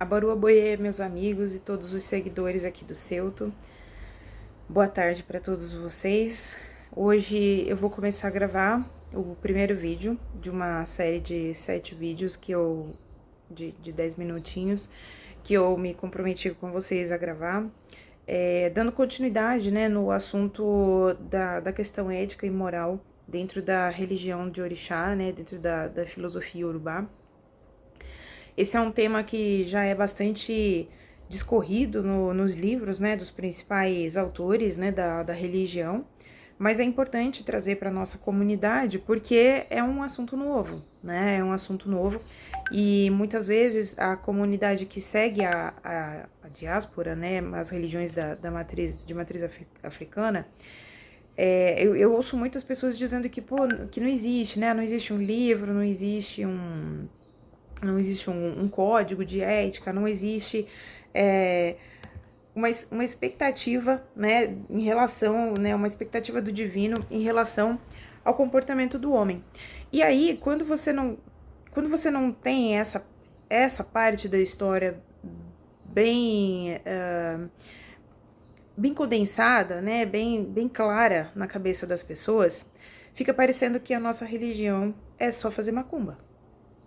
Abaru Aboiê, meus amigos e todos os seguidores aqui do Ceuto. Boa tarde para todos vocês. Hoje eu vou começar a gravar o primeiro vídeo de uma série de 7 vídeos de 10 minutinhos que eu me comprometi com vocês a gravar, dando continuidade, né, no assunto da questão ética e moral dentro da religião de Orixá, né, dentro da filosofia Yorubá. Esse é um tema que já é bastante discorrido nos livros, né, dos principais autores, né, da religião, mas é importante trazer para a nossa comunidade porque é um assunto novo, né, é um assunto novo e muitas vezes a comunidade que segue a diáspora, né, as religiões de matriz africana, eu ouço muitas pessoas dizendo que, pô, que não existe, né, não existe um livro, não existe um código de ética, não existe uma expectativa, né, em relação, né, uma expectativa do divino em relação ao comportamento do homem. E aí, quando você não tem essa parte da história bem condensada, né, bem clara na cabeça das pessoas, fica parecendo que a nossa religião é só fazer macumba,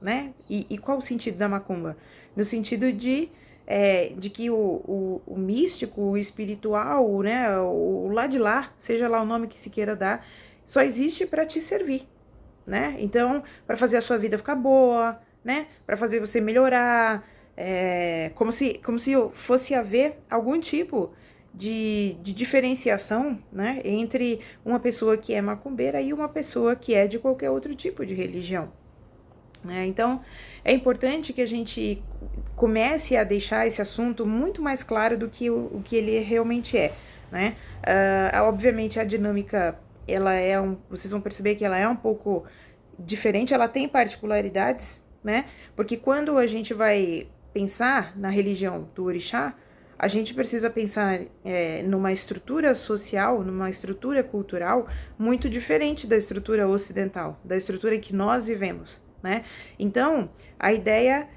né? E qual o sentido da macumba? No sentido de que o místico, o espiritual, né, o lá de lá, seja lá o nome que se queira dar, só existe para te servir, né? Então, para fazer a sua vida ficar boa, né? Para fazer você melhorar, como se fosse haver algum tipo de diferenciação, né, entre uma pessoa que é macumbeira e uma pessoa que é de qualquer outro tipo de religião. Então, é importante que a gente comece a deixar esse assunto muito mais claro do que o que ele realmente é, né? Obviamente, a dinâmica, vocês vão perceber que ela é um pouco diferente, ela tem particularidades, né? Porque quando a gente vai pensar na religião do orixá, a gente precisa pensar numa estrutura social, numa estrutura cultural muito diferente da estrutura ocidental, da estrutura que nós vivemos, né? Então, a ideia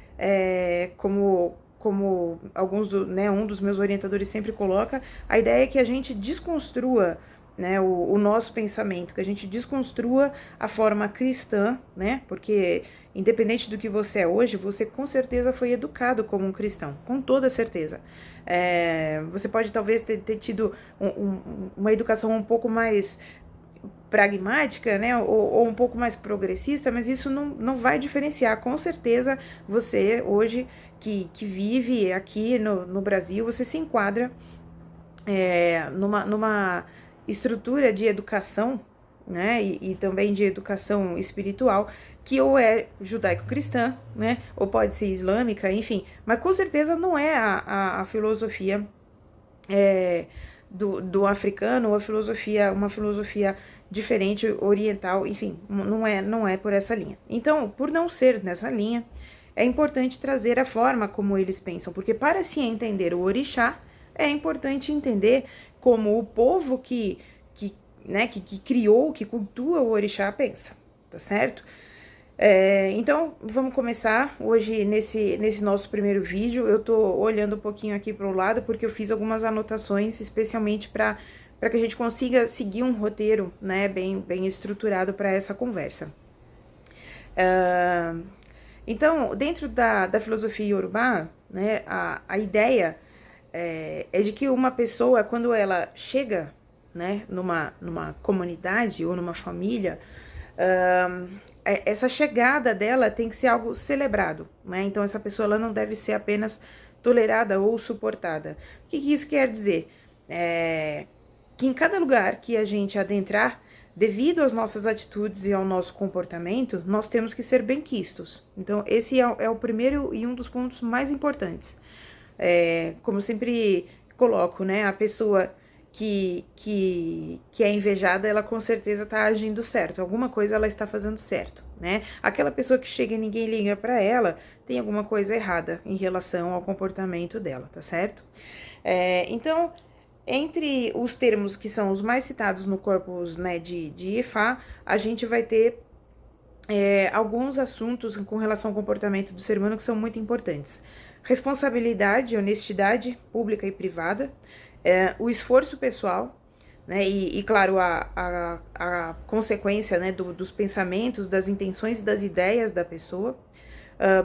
como um dos meus orientadores sempre coloca, a ideia é que a gente desconstrua, né, o nosso pensamento, que a gente desconstrua a forma cristã, né? Porque independente do que você é hoje, você com certeza foi educado como um cristão, com toda certeza. Você pode talvez ter tido uma educação um pouco mais pragmática, né, ou um pouco mais progressista, mas isso não vai diferenciar. Com certeza, você hoje que vive aqui no Brasil, você se enquadra numa estrutura de educação, né, e também de educação espiritual, que ou é judaico-cristã, né, ou pode ser islâmica, enfim, mas com certeza não é a filosofia do africano, ou uma filosofia diferente, oriental, enfim, não é por essa linha. Então, por não ser nessa linha, é importante trazer a forma como eles pensam, porque para se entender o orixá, é importante entender como o povo que criou, que cultua o orixá pensa, tá certo? Então, vamos começar hoje nesse nosso primeiro vídeo. Eu tô olhando um pouquinho aqui para o lado porque eu fiz algumas anotações, especialmente para que a gente consiga seguir um roteiro, né, bem estruturado para essa conversa. Então, dentro da filosofia Yorubá, né, a ideia é de que uma pessoa, quando ela chega, né, numa comunidade ou numa família, essa chegada dela tem que ser algo celebrado, né? Então essa pessoa ela não deve ser apenas tolerada ou suportada. O que isso quer dizer? Que em cada lugar que a gente adentrar, devido às nossas atitudes e ao nosso comportamento, nós temos que ser benquistos. Então esse é o primeiro e um dos pontos mais importantes. Como sempre coloco, né? A pessoa que é invejada, ela com certeza está agindo certo. Alguma coisa ela está fazendo certo, né? Aquela pessoa que chega e ninguém liga para ela, tem alguma coisa errada em relação ao comportamento dela, tá certo? Então, entre os termos que são os mais citados no corpus, né, de Ifá, a gente vai ter alguns assuntos com relação ao comportamento do ser humano que são muito importantes. Responsabilidade, honestidade pública e privada, o esforço pessoal, né, e claro, a consequência, né, dos pensamentos, das intenções e das ideias da pessoa,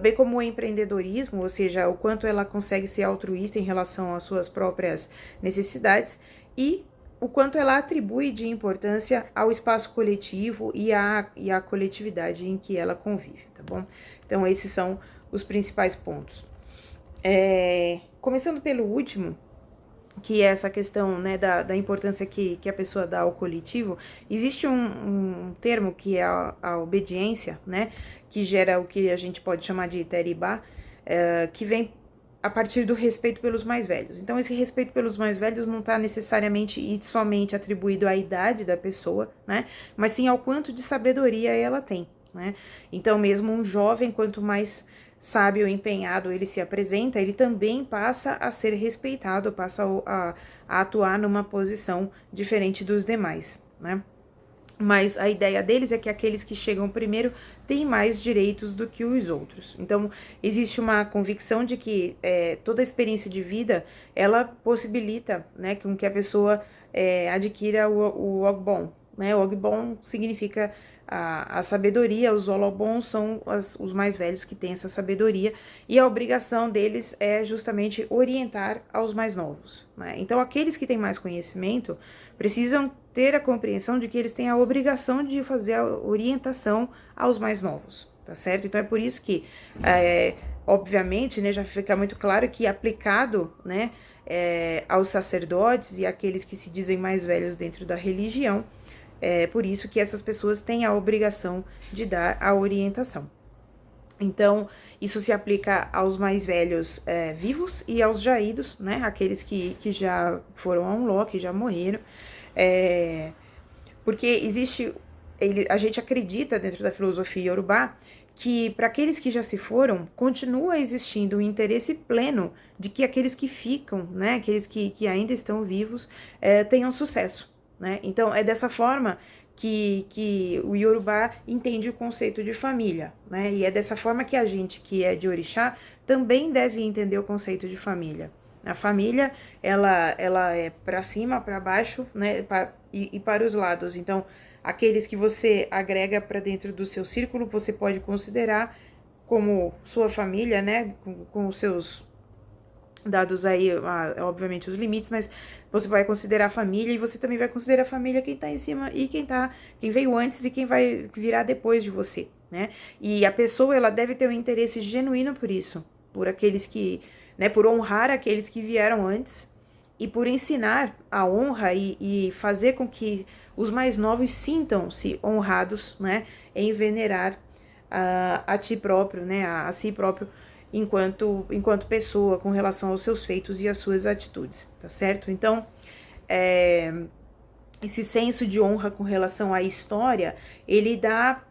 bem como o empreendedorismo, ou seja, o quanto ela consegue ser altruísta em relação às suas próprias necessidades, e o quanto ela atribui de importância ao espaço coletivo e à coletividade em que ela convive, tá bom? Então, esses são os principais pontos. Começando pelo último, que é essa questão, né, da importância que a pessoa dá ao coletivo, existe um termo que é a obediência, né, que gera o que a gente pode chamar de teribá, que vem a partir do respeito pelos mais velhos. Então, esse respeito pelos mais velhos não está necessariamente e somente atribuído à idade da pessoa, né, mas sim ao quanto de sabedoria ela tem, né. Então, mesmo um jovem, quanto mais sábio, empenhado ele se apresenta, ele também passa a ser respeitado, passa a atuar numa posição diferente dos demais, né? Mas a ideia deles é que aqueles que chegam primeiro têm mais direitos do que os outros. Então, existe uma convicção de que toda a experiência de vida, ela possibilita, né, com que a pessoa adquira o Ogbon, né? O Ogbon significa a sabedoria, os Olobons são os mais velhos que têm essa sabedoria, e a obrigação deles é justamente orientar aos mais novos, né? Então, aqueles que têm mais conhecimento precisam ter a compreensão de que eles têm a obrigação de fazer a orientação aos mais novos, tá certo? Então, é por isso que, obviamente, né, já fica muito claro que aplicado, né, aos sacerdotes e aqueles que se dizem mais velhos dentro da religião, é por isso que essas pessoas têm a obrigação de dar a orientação. Então, isso se aplica aos mais velhos vivos e aos já idos, né? Aqueles que já foram a um ló, que já morreram. Porque existe... a gente acredita dentro da filosofia iorubá que para aqueles que já se foram, continua existindo um interesse pleno de que aqueles que ficam, né? Aqueles que ainda estão vivos, tenham sucesso. Né? Então, é dessa forma que o Yorubá entende o conceito de família, né? E é dessa forma que a gente, que é de orixá, também deve entender o conceito de família. A família, ela é para cima, para baixo, né? E para os lados. Então, aqueles que você agrega para dentro do seu círculo, você pode considerar como sua família, né? Com os seus dados aí, obviamente, os limites, mas você vai considerar a família, e você também vai considerar a família quem tá em cima e quem veio antes e quem vai virar depois de você, né? E a pessoa, ela deve ter um interesse genuíno por isso, por aqueles que, né, por honrar aqueles que vieram antes e por ensinar a honra e fazer com que os mais novos sintam-se honrados, né, em venerar a ti próprio, né, a si próprio, enquanto pessoa, com relação aos seus feitos e às suas atitudes, tá certo? Então, esse senso de honra com relação à história, ele dá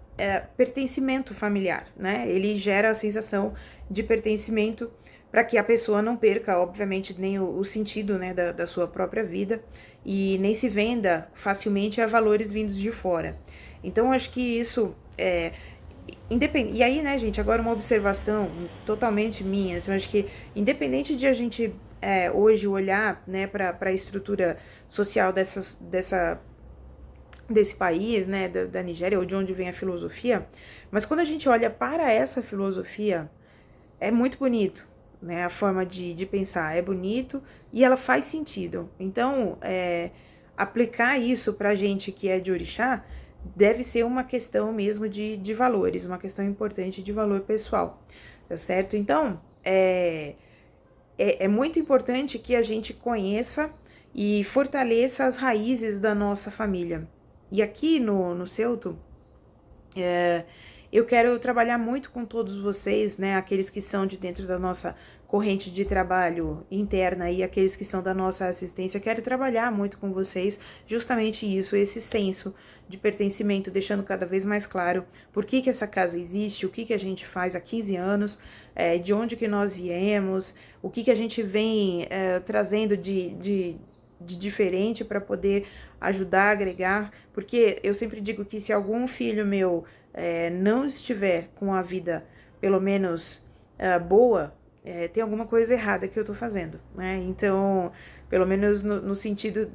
pertencimento familiar, né? Ele gera a sensação de pertencimento para que a pessoa não perca, obviamente, nem o sentido, né, da sua própria vida, e nem se venda facilmente a valores vindos de fora. Então, acho que isso independente. E aí, né, gente, agora uma observação totalmente minha, assim, eu acho que independente de a gente hoje olhar, né, para a estrutura social desse país, né, da Nigéria, ou de onde vem a filosofia, mas quando a gente olha para essa filosofia, é muito bonito, né, a forma de pensar é bonito e ela faz sentido. Então, aplicar isso pra gente que é de orixá deve ser uma questão mesmo de valores, uma questão importante de valor pessoal, tá certo? Então, é muito importante que a gente conheça e fortaleça as raízes da nossa família. E aqui no Ceuto, eu quero trabalhar muito com todos vocês, né? Aqueles que são de dentro da nossa corrente de trabalho interna e aqueles que são da nossa assistência. Quero trabalhar muito com vocês justamente isso, esse senso de pertencimento, deixando cada vez mais claro por que essa casa existe, o que a gente faz há 15 anos, de onde que nós viemos, o que a gente vem trazendo de diferente para poder ajudar, agregar, porque eu sempre digo que se algum filho meu não estiver com a vida, pelo menos, boa, tem alguma coisa errada que eu tô fazendo, né? Então, pelo menos no sentido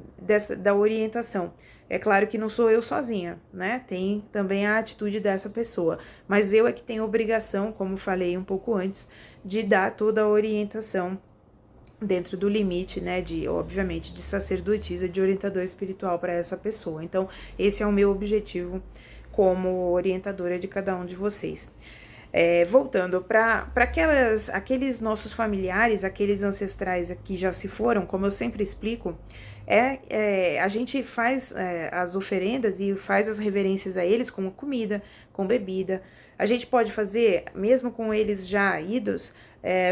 da orientação. É claro que não sou eu sozinha, né? Tem também a atitude dessa pessoa. Mas eu é que tenho obrigação, como falei um pouco antes, de dar toda a orientação dentro do limite, né, obviamente, de sacerdotisa, de orientador espiritual para essa pessoa. Então, esse é o meu objetivo como orientadora de cada um de vocês. Voltando para aqueles nossos familiares, aqueles ancestrais que já se foram, como eu sempre explico, a gente faz as oferendas e faz as reverências a eles com comida, com bebida. A gente pode fazer, mesmo com eles já idos,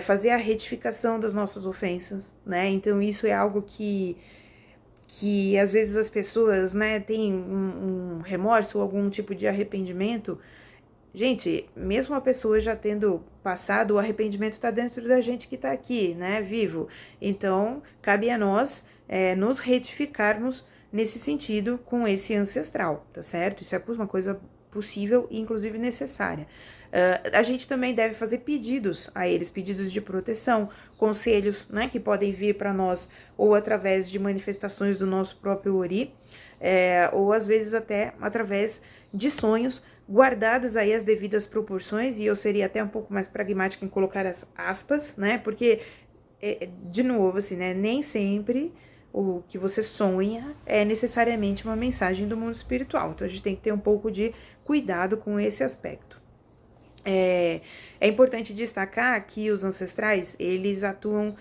fazer a retificação das nossas ofensas, né? Então isso é algo que às vezes as pessoas, né, têm um remorso ou algum tipo de arrependimento. Gente, mesmo a pessoa já tendo passado, o arrependimento está dentro da gente que está aqui, né, vivo. Então, cabe a nós nos retificarmos nesse sentido com esse ancestral, tá certo? Isso é uma coisa possível e inclusive necessária. A gente também deve fazer pedidos a eles, pedidos de proteção, conselhos, né, que podem vir para nós ou através de manifestações do nosso próprio Ori, ou às vezes até através de sonhos, guardadas aí as devidas proporções, e eu seria até um pouco mais pragmática em colocar as aspas, né, porque, de novo, assim, né, nem sempre o que você sonha é necessariamente uma mensagem do mundo espiritual, então a gente tem que ter um pouco de cuidado com esse aspecto. É importante destacar que os ancestrais, eles atuam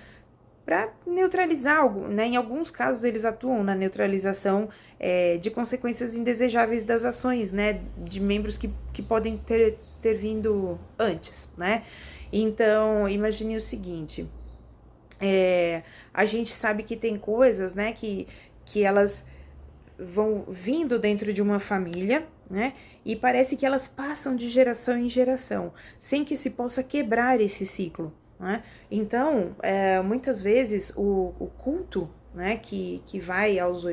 para neutralizar algo, né? Em alguns casos eles atuam na neutralização de consequências indesejáveis das ações, né? De membros que podem ter vindo antes, né? Então, imagine o seguinte, a gente sabe que tem coisas, né? Que elas vão vindo dentro de uma família, né? E parece que elas passam de geração em geração, sem que se possa quebrar esse ciclo, né? Então, muitas vezes o culto, né, que vai aos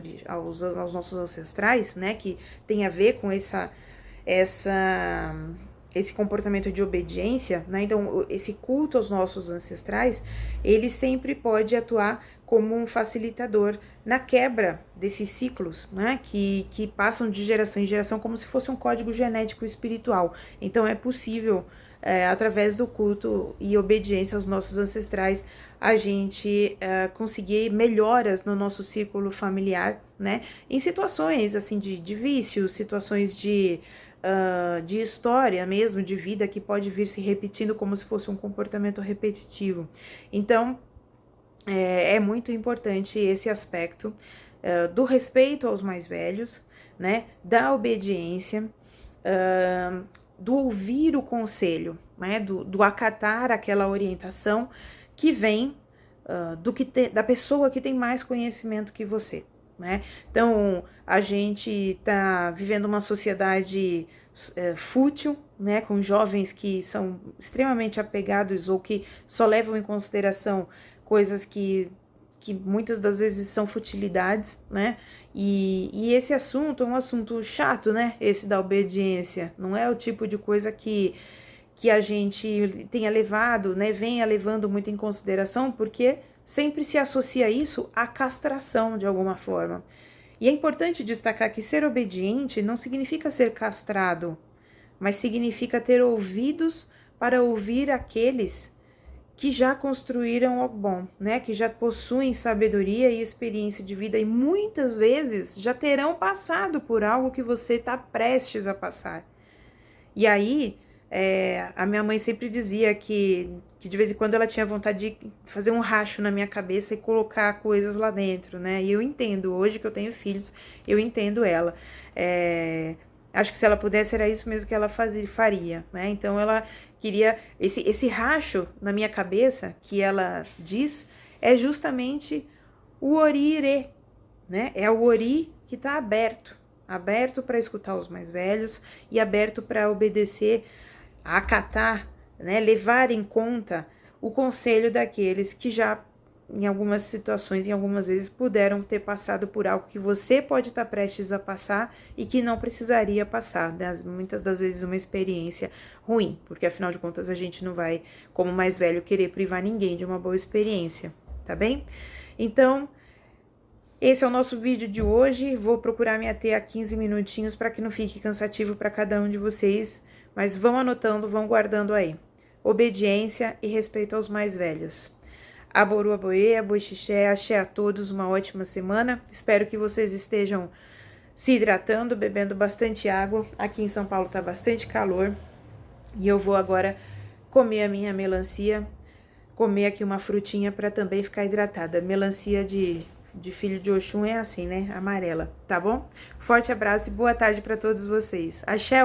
nossos ancestrais, né, que tem a ver com esse comportamento de obediência, né? Então, esse culto aos nossos ancestrais, ele sempre pode atuar como um facilitador na quebra desses ciclos, né, que passam de geração em geração como se fosse um código genético espiritual. Então é possível, através do culto e obediência aos nossos ancestrais, a gente conseguir melhoras no nosso círculo familiar, né, em situações assim de vícios, situações de história mesmo, de vida, que pode vir se repetindo como se fosse um comportamento repetitivo. Então, é muito importante esse aspecto do respeito aos mais velhos, né, da obediência, do ouvir o conselho, né, do acatar aquela orientação que vem da pessoa que tem mais conhecimento que você, né? Então, a gente está vivendo uma sociedade fútil, né, com jovens que são extremamente apegados ou que só levam em consideração coisas que muitas das vezes são futilidades, né? E esse assunto é um assunto chato, né? Esse da obediência. Não é o tipo de coisa que a gente tenha levado, né? Venha levando muito em consideração, porque sempre se associa isso à castração de alguma forma. E é importante destacar que ser obediente não significa ser castrado, mas significa ter ouvidos para ouvir aqueles que já construíram algo bom, né? Que já possuem sabedoria e experiência de vida e muitas vezes já terão passado por algo que você está prestes a passar. E aí, a minha mãe sempre dizia que de vez em quando ela tinha vontade de fazer um racho na minha cabeça e colocar coisas lá dentro, né? E eu entendo, hoje que eu tenho filhos, eu entendo ela. Acho que se ela pudesse era isso mesmo que ela faria, né? Então ela queria esse racho na minha cabeça que ela diz é justamente o Ori-Ire, né? É o Ori que está aberto para escutar os mais velhos e aberto para obedecer, acatar, né? Levar em conta o conselho daqueles que já em algumas situações, em algumas vezes, puderam ter passado por algo que você pode estar prestes a passar e que não precisaria passar, né? Muitas das vezes uma experiência ruim, porque afinal de contas a gente não vai, como mais velho, querer privar ninguém de uma boa experiência, tá bem? Então, esse é o nosso vídeo de hoje. Vou procurar me ater a 15 minutinhos para que não fique cansativo para cada um de vocês, mas vão anotando, vão guardando aí. Obediência e respeito aos mais velhos. Aboru aboê, aboixixé, axé a todos, uma ótima semana. Espero que vocês estejam se hidratando, bebendo bastante água. Aqui em São Paulo tá bastante calor. E eu vou agora comer a minha melancia, comer aqui uma frutinha para também ficar hidratada. Melancia de filho de Oxum é assim, né? Amarela, tá bom? Forte abraço e boa tarde para todos vocês. Axé!